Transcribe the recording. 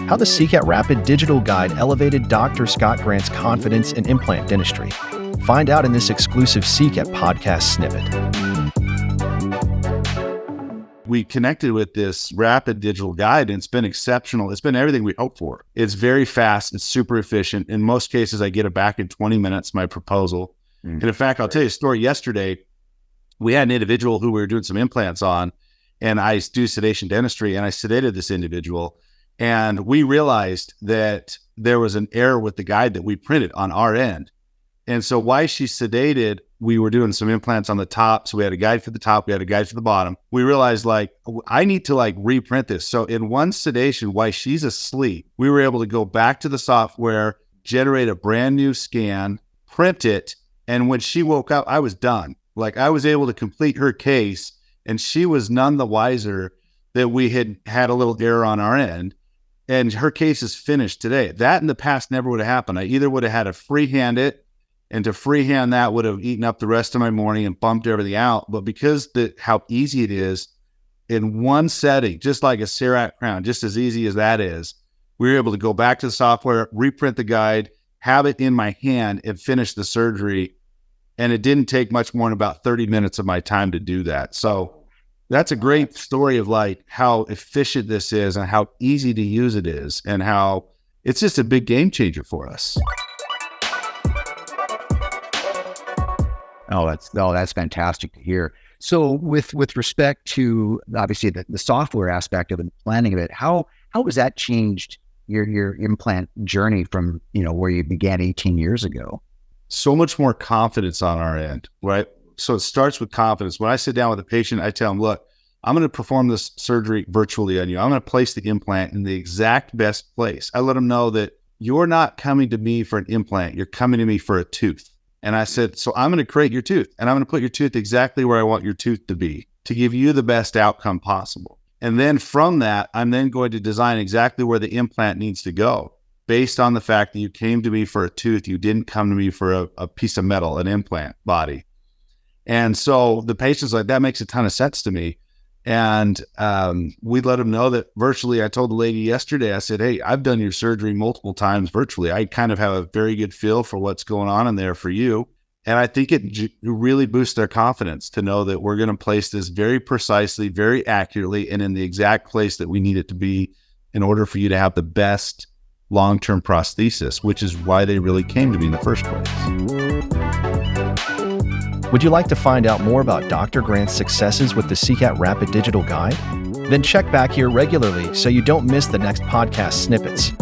how the SICAT Rapid Digital Guide elevated Dr. Scott Grant's confidence in implant dentistry. Find out in this exclusive SICAT podcast snippet. We connected with this rapid digital guide, and it's been exceptional. It's been everything we hoped for. It's very fast. It's super efficient. In most cases, I get it back in 20 minutes, my proposal. And in fact, I'll tell you a story. Yesterday, we had an individual who we were doing some implants on, and I do sedation dentistry, and I sedated this individual. And we realized that there was an error with the guide that we printed on our end. And so while she sedated, we were doing some implants on the top. So we had a guide for the top, we had a guide for the bottom. We realized I need to reprint this. So in one sedation, while she's asleep, we were able to go back to the software, generate a brand new scan, print it. And when she woke up, I was done. I was able to complete her case, and she was none the wiser that we had a little error on our end. And her case is finished today. That in the past never would have happened. I either would have had to freehand it, and to freehand that would have eaten up the rest of my morning and bumped everything out. But because how easy it is in one setting, just like a CERAC crown, just as easy as that is, we were able to go back to the software, reprint the guide, have it in my hand, and finish the surgery. And it didn't take much more than about 30 minutes of my time to do that. So that's a great story of how efficient this is and how easy to use it is, and how it's just a big game changer for us. Oh, that's fantastic to hear. So with respect to obviously the software aspect of it, planning of it, how has that changed your implant journey from, where you began 18 years ago? So much more confidence on our end, right? So it starts with confidence. When I sit down with a patient, I tell them, look, I'm going to perform this surgery virtually on you. I'm going to place the implant in the exact best place. I let them know that you're not coming to me for an implant. You're coming to me for a tooth. And I said, so I'm going to create your tooth, and I'm going to put your tooth exactly where I want your tooth to be to give you the best outcome possible. And then from that, I'm then going to design exactly where the implant needs to go based on the fact that you came to me for a tooth. You didn't come to me for a piece of metal, an implant body. And so the patient's like, that makes a ton of sense to me. And we let them know that virtually, I told the lady yesterday, I said, hey, I've done your surgery multiple times virtually. I kind of have a very good feel for what's going on in there for you. And I think it really boosts their confidence to know that we're going to place this very precisely, very accurately, and in the exact place that we need it to be in order for you to have the best long-term prosthesis, which is why they really came to me in the first place. Would you like to find out more about Dr. Grant's successes with the SICAT Rapid Digital Guide? Then check back here regularly so you don't miss the next podcast snippets.